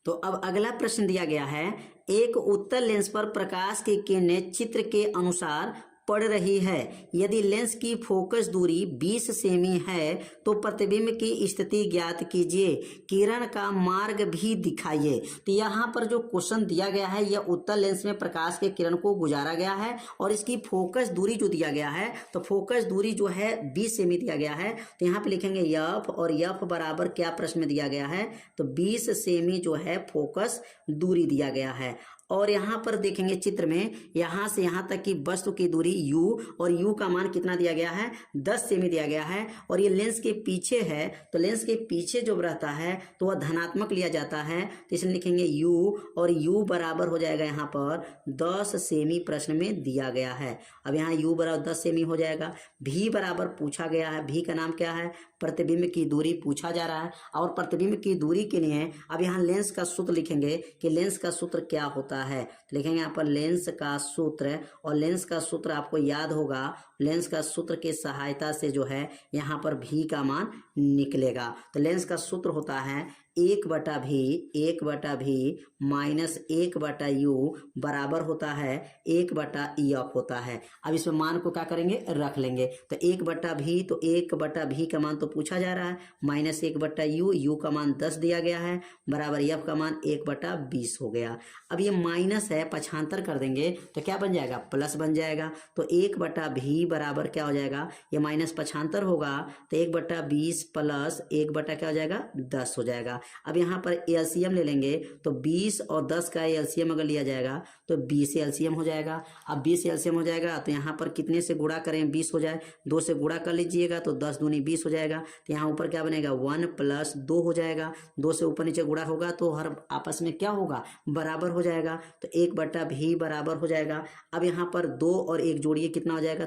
Speaker 1: तो अब अगला प्रश्न दिया गया है, एक उत्तल लेंस पर प्रकाश की किरणें चित्र के अनुसार पड़ रही है। यदि लेंस की फोकस दूरी 20 सेमी है तो प्रतिबिंब की स्थिति ज्ञात कीजिए, किरण का मार्ग भी दिखाइए। तो यहाँ पर जो क्वेश्चन दिया गया है यह उत्तल लेंस में प्रकाश के किरण को गुजारा गया है और इसकी फोकस दूरी जो दिया गया है तो फोकस दूरी जो है 20 सेमी दिया गया है। तो यहाँ पे लिखेंगे यफ, और यफ बराबर क्या प्रश्न में दिया गया है तो 20 सेमी जो है फोकस दूरी दिया गया है। और यहाँ पर देखेंगे चित्र में यहाँ से यहाँ तक की वस्तु की दूरी u, और u का मान कितना दिया गया है 10 सेमी दिया गया है। और ये लेंस के पीछे है तो लेंस के पीछे जो रहता है तो वह धनात्मक लिया जाता है, तो इसमें लिखेंगे u, और u बराबर हो जाएगा यहाँ पर 10 सेमी प्रश्न में दिया गया है। अब यहाँ u बराबर 10 सेमी हो जाएगा। v बराबर पूछा गया है, v का नाम क्या है प्रतिबिंब की दूरी पूछा जा रहा है। और प्रतिबिंब की दूरी के लिए अब यहाँ लेंस का सूत्र लिखेंगे कि लेंस का सूत्र क्या होता है। लिखेंगे यहाँ पर लेंस का सूत्र, और लेंस का सूत्र आपको याद होगा, लेंस का सूत्र के सहायता से जो है यहाँ पर भी का मान निकलेगा। तो लेंस का सूत्र होता है 1/v माइनस 1/u बराबर होता है 1/ef होता है। अब इसमें मान को क्या करेंगे रख लेंगे। तो 1/v, तो 1/v का मान तो पूछा जा रहा है, माइनस 1/u, u का मान 10 दिया गया है, बराबर f का मान 1/20 हो गया। अब ये माइनस है, पक्षांतर कर देंगे तो क्या बन जाएगा प्लस बन जाएगा। तो 1/v बराबर क्या हो जाएगा, ये माइनस पक्षांतर होगा तो 1/20 प्लस 1/ क्या हो जाएगा 10 हो जाएगा। अब यहाँ पर एलसीएम ले लेंगे तो 20 और 10 का एलसीएम अगर लिया जाएगा तो 20 एलसीएम हो जाएगा। अब 20 एलसीएम हो जाएगा तो यहाँ पर कितने से गुणा करें 20 हो जाए, 2 से गुणा कर लीजिएगा तो 10 दूनी 20 हो जाएगा। तो यहाँ ऊपर क्या बनेगा 1 + 2 हो जाएगा, 2 से ऊपर नीचे गुणा होगा तो हर आपस में क्या होगा बराबर हो जाएगा। तो 1/v बराबर हो जाएगा। अब यहाँ पर 2 और 1 जोड़िए कितना हो जाएगा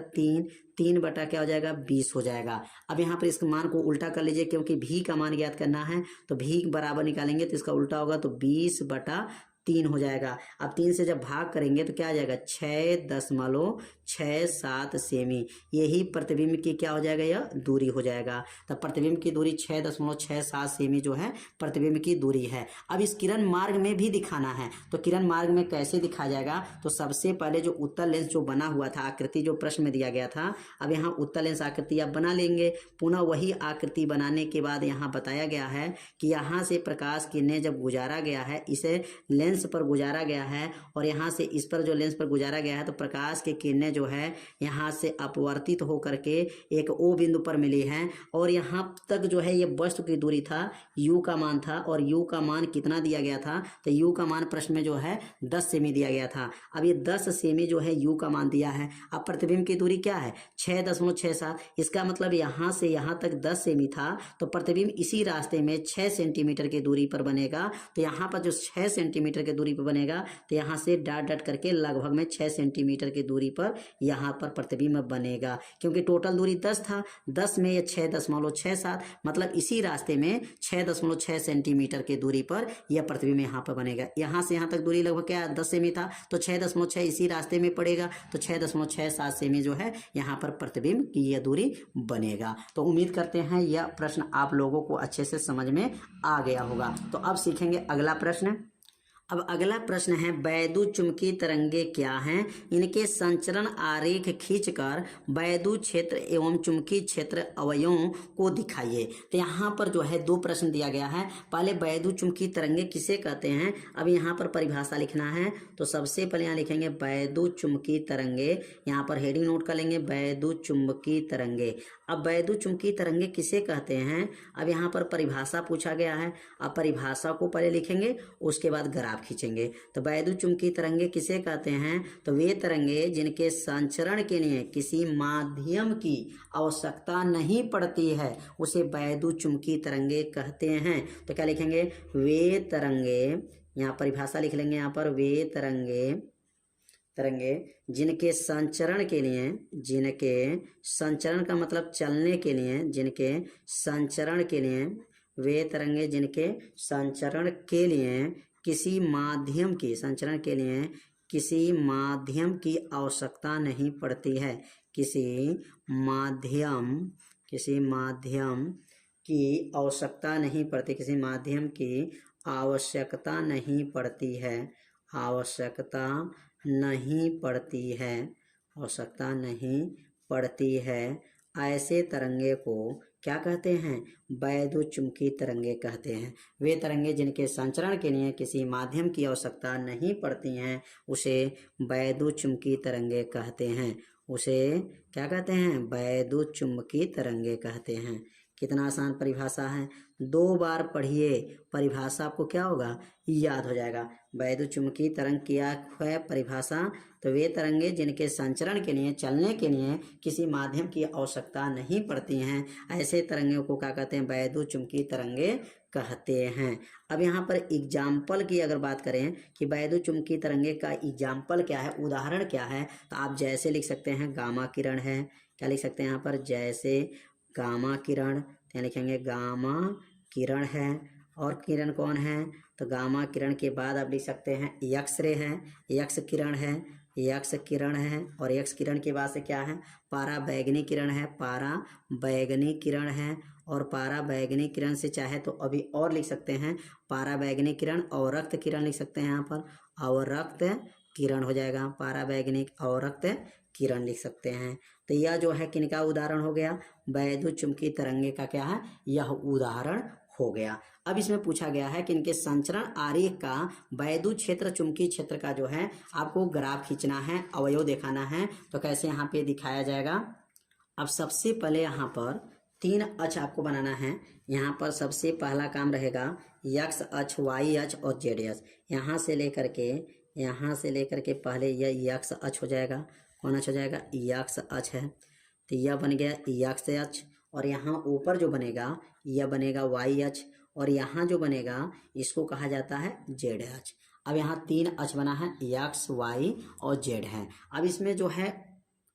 Speaker 1: 3 बटा क्या हो जाएगा 20 हो जाएगा। अब यहाँ पर इस मान को उल्टा कर लीजिए क्योंकि भी का मान ज्ञात करना है, तो भी बराबर निकालेंगे तो इसका उल्टा होगा तो 20/3 हो जाएगा। अब 3 से जब भाग करेंगे तो क्या आ जाएगा 6.67 सेमी, यही प्रतिबिंब की क्या हो जाएगा यह दूरी हो जाएगा। तो प्रतिबिंब की दूरी 6.67 सेमी जो है प्रतिबिंब की दूरी है। अब इस किरण मार्ग में भी दिखाना है, तो किरण मार्ग में कैसे दिखाया जाएगा, तो सबसे पहले जो उत्तल लेंस जो बना हुआ था आकृति जो प्रश्न में दिया गया था, अब यहाँ उत्तल लेंस आकृति आप बना लेंगे। पुनः वही आकृति बनाने के बाद यहाँ बताया गया है कि यहाँ से प्रकाश किरणें जब गुजारा गया है, इसे लेंस पर गुजारा गया है और यहाँ से इस पर जो लेंस पर गुजारा गया है तो प्रकाश की किरणें जो है यहाँ से अपवर्तित होकर के एक O बिंदु पर मिली हैं। और यहाँ तक जो है ये वस्तु की दूरी था, u का मान था, और u का मान कितना दिया गया था, तो u का मान प्रश्न में जो है 10 सेमी दिया गया था। अब ये 10 सेमी जो है u का मान दिया है। अब प्रतिबिंब की दूरी क्या है 6.67, इसका मतलब यहाँ से यहाँ तक 10 सेमी था तो प्रतिबिंब इसी रास्ते में 6 सेंटीमीटर की दूरी पर बनेगा। तो यहाँ पर जो 6 सेंटीमीटर की दूरी पर बनेगा तो यहाँ से डॉट करके लगभग में 6 सेंटीमीटर की दूरी पर यहाँ पर प्रतिबिंब बनेगा, क्योंकि टोटल दूरी 10 था, 10 में ये 6.67 मतलब इसी रास्ते में 6.6 सेंटीमीटर की दूरी पर यह प्रतिबिंब यहाँ पर बनेगा। यहाँ से यहाँ तक दूरी लगभग क्या 10 सेमी था तो 6.6 इसी रास्ते में पड़ेगा, तो 6.67 सेमी जो है यहाँ पर प्रतिबिंब की यह दूरी बनेगा। तो उम्मीद करते हैं यह प्रश्न आप लोगों को अच्छे से समझ में आ गया होगा। तो अब सीखेंगे अगला प्रश्न। अब अगला प्रश्न है वैद्युत चुंबकीय तरंगे क्या हैं, इनके संचरण आरेख खींचकर वैद्युत क्षेत्र एवं चुंबकीय क्षेत्र अवयवों को दिखाइए। तो यहाँ पर जो है 2 प्रश्न दिया गया है। पहले वैद्युत चुंबकीय तरंगे किसे कहते हैं, अब यहाँ पर परिभाषा लिखना है। तो सबसे पहले यहाँ लिखेंगे वैद्युत चुंबकीय तरंगे, यहाँ पर हेडिंग नोट कर लेंगे वैद्युत चुंबकीय तरंगे। अब वैद्युत चुंबकीय तरंगे किसे कहते हैं, अब यहाँ पर परिभाषा पूछा गया है। अब परिभाषा को पहले लिखेंगे उसके बाद ग्राफ खींचेंगे। तो वैद्युत चुंबकीय तरंगे किसे कहते हैं, तो वे तरंगे जिनके संचरण के लिए किसी माध्यम की आवश्यकता नहीं पड़ती है उसे वैद्युत चुंबकीय तरंगे कहते हैं। तो क्या लिखेंगे वे तरंगे, यहाँ परिभाषा लिख लेंगे, यहाँ पर वे तरंगे जिनके संचरण के लिए, जिनके संचरण का मतलब चलने के लिए, जिनके संचरण के लिए, वे तरंगे जिनके संचरण के लिए किसी माध्यम की, संचरण के लिए किसी माध्यम की आवश्यकता नहीं पड़ती है, किसी माध्यम की आवश्यकता नहीं पड़ती, किसी माध्यम की आवश्यकता नहीं पड़ती है, आवश्यकता नहीं पड़ती है, आवश्यकता नहीं पड़ती है, ऐसे तरंगे को क्या कहते हैं? वैद्युत चुंबकीय तरंगे कहते हैं। वे तरंगे जिनके संचरण के लिए किसी माध्यम की आवश्यकता नहीं पड़ती हैं, उसे वैद्युत चुंबकीय तरंगे कहते हैं। उसे क्या कहते हैं? वैद्युत चुंबकीय तरंगे कहते हैं। कितना आसान परिभाषा है, 2 बार पढ़िए, परिभाषा आपको क्या होगा? याद हो जाएगा। वैद्युत चुंबकीय तरंग क्या है परिभाषा? तो वे तरंगे जिनके संचरण के लिए, चलने के लिए किसी माध्यम की आवश्यकता नहीं पड़ती हैं, ऐसे तरंगों को क्या कहते हैं? वैद्युत चुंबकीय तरंगे कहते हैं। अब यहाँ पर एग्जाम्पल की अगर बात करें कि वैद्युत चुंबकीय तरंगे का एग्जाम्पल क्या है, उदाहरण क्या है, तो आप जैसे लिख सकते हैं गामा किरण है। क्या लिख सकते हैं यहाँ पर? जैसे गामा किरण, यहाँ लिखेंगे गामा किरण है। और किरण कौन है? तो गामा किरण के बाद आप लिख सकते हैं यक्स रे है, यक्स किरण है, यक्स किरण है। और यक्स किरण के बाद से क्या है? पाराबैंगनी किरण है, पाराबैंगनी किरण है। और पाराबैंगनी किरण से चाहे तो अभी और लिख सकते हैं, पाराबैंगनी किरण और रक्त किरण लिख सकते हैं यहाँ पर, और रक्त किरण हो जाएगा, पाराबैंगनी और रक्त किरण लिख सकते हैं। तो यह जो है किनका उदाहरण हो गया? वैद्युत चुंबकीय तरंगे का क्या है? यह उदाहरण हो गया। अब इसमें पूछा गया है कि इनके संचरण आरेख का वैद्युत क्षेत्र, चुंबकीय क्षेत्र का जो है आपको ग्राफ खींचना है, अवयव दिखाना है। तो कैसे यहाँ पे दिखाया जाएगा? अब सबसे पहले यहाँ पर 3 अक्ष आपको बनाना है। यहाँ पर सबसे पहला काम रहेगा एक्स अक्ष, वाई अक्ष और जेड अक्ष। यहाँ से लेकर के पहले यह एक्स अक्ष हो जाएगा। कौन अक्ष हो जाएगा? एक्स अक्ष है। तो यह बन गया एक्स अक्ष। और यहाँ ऊपर जो बनेगा यह बनेगा वाई अक्ष। और यहाँ जो बनेगा इसको कहा जाता है जेड अक्ष। अब यहाँ 3 अक्ष बना है, एक्स, वाई और जेड है। अब इसमें जो है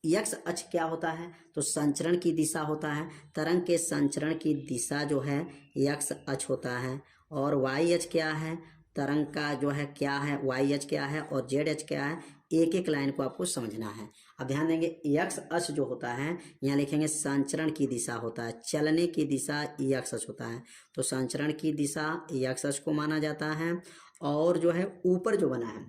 Speaker 1: एक्स अक्ष क्या होता है? तो संचरण की दिशा होता है। तरंग के संचरण की दिशा जो है एक्स अक्ष होता है। और वाई अक्ष क्या है? तरंग का जो है क्या है? वाई अक्ष क्या है और जेड अक्ष क्या है? एक एक लाइन को आपको समझना है। अब ध्यान देंगे, एक्स अक्ष जो होता है यहाँ लिखेंगे संचरण की दिशा होता है, चलने की दिशा एक्स अक्ष होता है। तो संचरण की दिशा एक्स अक्ष को माना जाता है। और जो है ऊपर जो बना है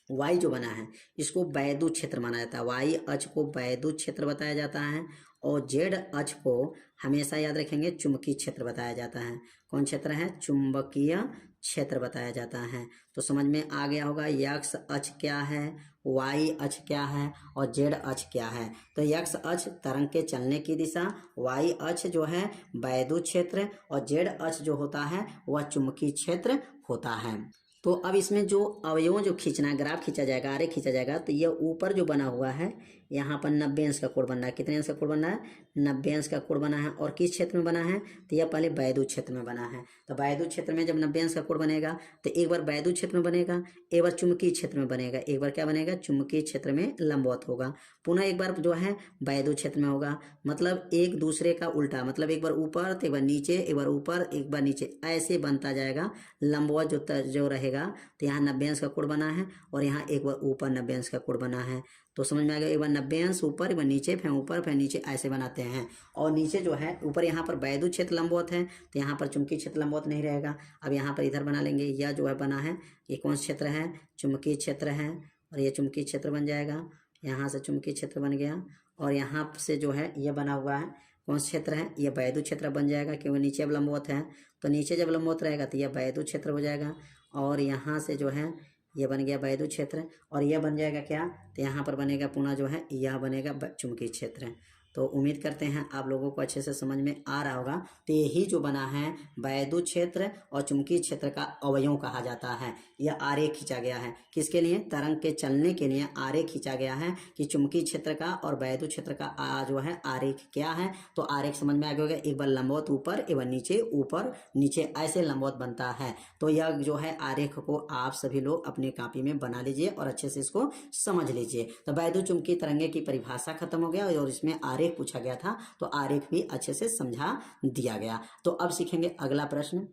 Speaker 1: वाई जो बना है इसको वैद्युत क्षेत्र माना जाता है। वाई अक्ष को वैद्युत क्षेत्र बताया जाता है। और जेड अक्ष को हमेशा याद रखेंगे चुंबकीय क्षेत्र बताया जाता है। कौन क्षेत्र है? चुंबकीय क्षेत्र बताया जाता है। तो समझ में आ गया होगा एक्स अक्ष क्या है, वाई अक्ष क्या है और जेड अक्ष क्या है। तो एक्स अक्ष तरंग के चलने की दिशा, वाई अक्ष जो है वैद्युत क्षेत्र और जेड अक्ष जो होता है वह चुंबकीय क्षेत्र होता है। तो अब इसमें जो अवयवों जो खींचना है, ग्राफ खींचा जाएगा, आरेख खींचा जाएगा, तो ये ऊपर जो बना हुआ है यहाँ पर 90 अंश का कोण बनना है। कितने अंश का कोण बनना है? 90 अंश का कोण बना है। और किस क्षेत्र में बना है? तो यह पहले वैद्युत क्षेत्र में बना है। तो वैद्युत क्षेत्र में जब 90 अंश का कोण बनेगा तो एक बार वैद्युत क्षेत्र में बनेगा, एक बार चुंबकीय क्षेत्र में बनेगा, एक बार क्या बनेगा? चुंबकीय क्षेत्र में लंबवत होगा, पुनः एक बार जो है वैद्युत क्षेत्र में होगा। मतलब एक दूसरे का उल्टा, मतलब एक बार ऊपर तो एक बार नीचे, एक बार ऊपर एक बार नीचे, ऐसे बनता जाएगा लंबवत जो रहेगा। तो यहाँ 90 अंश का कोण बना है और यहाँ एक बार ऊपर 90 अंश का कोण बना है। तो समझ में आ गया, एक बार 90 अंश ऊपर, एक बार नीचे, फिर ऊपर फिर नीचे, ऐसे बनाते हैं। और नीचे जो है ऊपर यहाँ पर वैद्युत क्षेत्र लंबवत है तो यहाँ पर चुंबकीय क्षेत्र लंबवत नहीं रहेगा। अब यहाँ पर इधर बना लेंगे, यह जो है बना है ये कौन क्षेत्र है? चुंबकीय क्षेत्र है। और ये चुंबकीय क्षेत्र बन जाएगा, यहाँ से चुंबकीय क्षेत्र बन गया। और यहाँ से जो है ये बना हुआ है कौन क्षेत्र है? ये वैद्युत क्षेत्र बन जाएगा क्योंकि नीचे अब लंबवत है। तो नीचे जब लंबवत रहेगा तो यह वैद्युत क्षेत्र हो जाएगा। और यहाँ से जो है ये बन गया वैद्युत क्षेत्र। और यह बन जाएगा क्या? तो यहाँ पर बनेगा पुनः जो है यह बनेगा चुंबकीय क्षेत्र। तो उम्मीद करते हैं आप लोगों को अच्छे से समझ में आ रहा होगा। तो यही जो बना है वैद्युत क्षेत्र और चुंबकीय क्षेत्र का अवयव कहा जाता है। यह आरेख खींचा गया है किसके लिए? तरंग के चलने के लिए आरेख खींचा गया है कि चुंबकीय क्षेत्र का और वैद्युत क्षेत्र का जो है आरेख क्या है। तो आरेख समझ में आ गया, एक बार लंबवत ऊपर, एक बार नीचे, ऊपर नीचे, ऐसे लंबवत बनता है। तो यह जो है आरेख को आप सभी लोग अपनी कॉपी में बना लीजिए और अच्छे से इसको समझ लीजिए। तो वैद्युत चुंबकीय तरंगे की परिभाषा खत्म हो गया और इसमें आरेख पूछा गया था, तो आरेख भी अच्छे से समझा दिया गया। तो अब सीखेंगे अगला प्रश्न।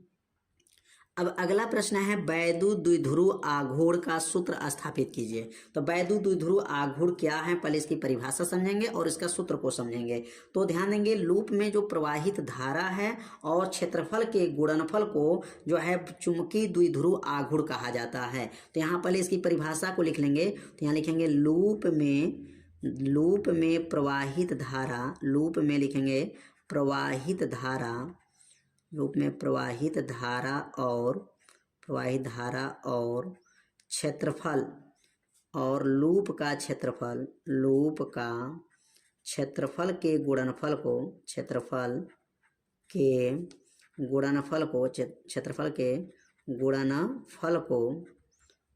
Speaker 1: अब अगला प्रश्न है वैद्युत द्विध्रुव आघूर्ण का सूत्र स्थापित कीजिए। तो वैद्युत द्विध्रुव आघूर्ण क्या है, पहले इसकी परिभाषा समझेंगे और इसका सूत्र को समझेंगे। तो ध्यान देंगे, लूप में जो प्रवाहित धारा है और क्षेत्रफल के गुणनफल को जो है चुंबकीय द्विध्रुव आघूर्ण कहा जाता है। तो यहाँ पहले इसकी परिभाषा को लिख लेंगे। तो यहाँ लिखेंगे लूप में लूप में प्रवाहित धारा, लूप में लिखेंगे प्रवाहित धारा, लूप में प्रवाहित धारा और क्षेत्रफल, और लूप का क्षेत्रफल, लूप का क्षेत्रफल के गुणनफल को, क्षेत्रफल के गुणनफल को, क्षेत्रफल के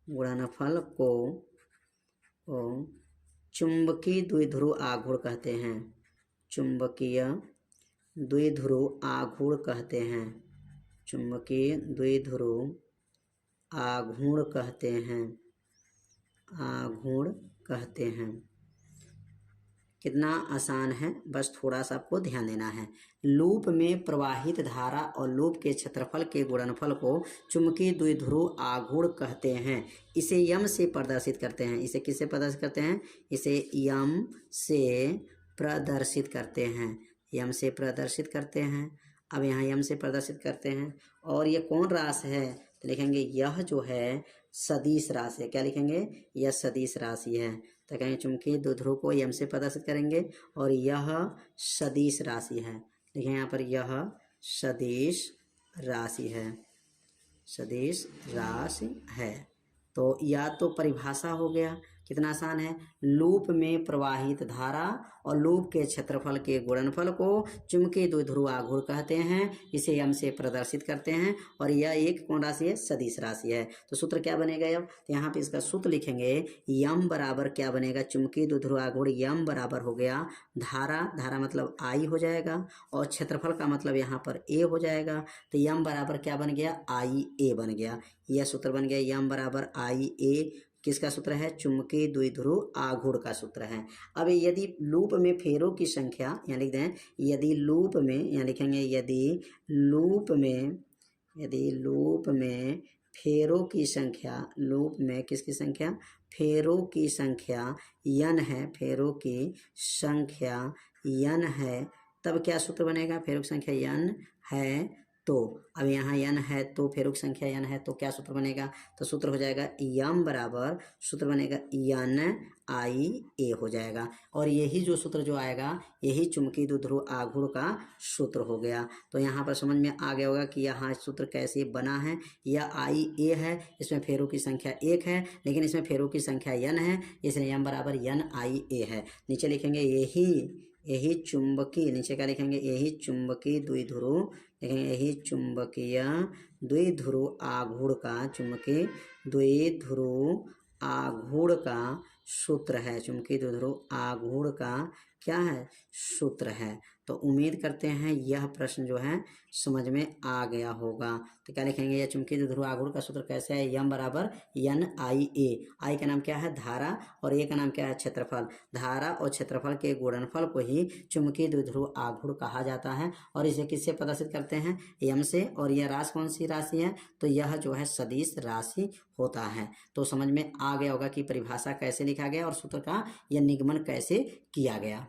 Speaker 1: गुणनफल को चुंबकीय द्विध्रुव आघूर्ण कहते हैं, चुंबकीय द्विध्रुव आघूर्ण कहते हैं, चुंबकीय द्विध्रुव आघूर्ण कहते हैं, आघूर्ण कहते हैं। कितना आसान है, बस थोड़ा सा आपको ध्यान देना है। लूप में प्रवाहित धारा और लूप के क्षेत्रफल के गुणनफल को चुंबकीय द्विध्रुव आघूर्ण कहते हैं। इसे यम से प्रदर्शित करते हैं। इसे किससे प्रदर्शित करते हैं? इसे यम से प्रदर्शित करते हैं, यम से प्रदर्शित करते हैं। अब यहाँ यम से प्रदर्शित करते हैं। और ये कौन राशि है? तो लिखेंगे यह जो है सदिश राशि है। क्या लिखेंगे? यह सदिश राशि है। तो कहेंगे चुंबकीय द्विध्रुव को यम से प्रदर्शित करेंगे और यह सदिश राशि है। देखिए यहाँ पर यह सदिश राशि है, सदिश राशि है। तो या तो परिभाषा हो गया, कितना आसान है। लूप में प्रवाहित धारा और लूप के क्षेत्रफल के गुणनफल को चुंबकीय द्विध्रुव आघूर्ण कहते हैं। इसे यम से प्रदर्शित करते हैं और यह एक कौन राशि है? सदिश राशि है। तो सूत्र क्या बनेगा? अब तो यहाँ पे इसका सूत्र लिखेंगे। यम बराबर क्या बनेगा? चुंबकीय द्विध्रुव आघूर्ण यम बराबर हो गया धारा, धारा मतलब आई हो जाएगा, और क्षेत्रफल का मतलब यहाँ पर ए हो जाएगा। तो यम बराबर क्या बन गया? आई ए बन गया। यह सूत्र बन गया यम बराबर आई ए। किसका सूत्र है? चुंबकीय द्विध्रुव आघूर्ण का सूत्र है। अब यदि लूप में फेरों की संख्या, यहाँ लिख दें, यदि लूप में, यहाँ लिखेंगे यदि लूप में फेरों की संख्या, लूप में किसकी संख्या? फेरों की संख्या n है, फेरों की संख्या n है, तब क्या सूत्र बनेगा? फेरों की संख्या n है तो, अब यहाँ n है तो फेरों की संख्या n है तो क्या सूत्र बनेगा? तो सूत्र हो जाएगा यम बराबर, सूत्र बनेगा n आई ए हो जाएगा। और यही जो सूत्र जो आएगा यही चुंबकीय द्विध्रुव आघूर्ण का सूत्र हो गया। तो यहाँ पर समझ में आ गया होगा कि यहाँ सूत्र कैसे बना है। यह आई ए है, इसमें फेरों की संख्या 1 है, लेकिन इसमें फेरों की संख्या n है, इसलिए यम बराबर n आई ए है। नीचे लिखेंगे यही चुंबकीय, नीचे क्या लिखेंगे? यही चुंबकीय द्विध्रुव, लिखेंगे यही चुंबकीय द्विध्रुव आघूर्ण का, चुंबकीय द्विध्रुव आघूर्ण का सूत्र है, चुंबकीय द्विध्रुव आघूर्ण का क्या है? सूत्र है। तो उम्मीद करते हैं यह प्रश्न जो है समझ में आ गया होगा। तो क्या लिखेंगे? यह चुंबकीय द्विध्रुव आघूर्ण का सूत्र कैसे है? यम बराबर n आई ए। आई का नाम क्या है? धारा, और ए का नाम क्या है? क्षेत्रफल। धारा और क्षेत्रफल के गुणनफल को ही चुंबकीय द्विध्रुव आघूर्ण कहा जाता है। और इसे किससे प्रदर्शित करते हैं? यम से। और यह राशि कौन सी राशि है? तो यह जो है सदिश राशि होता है। तो समझ में आ गया होगा कि परिभाषा कैसे लिखा गया और सूत्र का यह निगमन कैसे किया गया।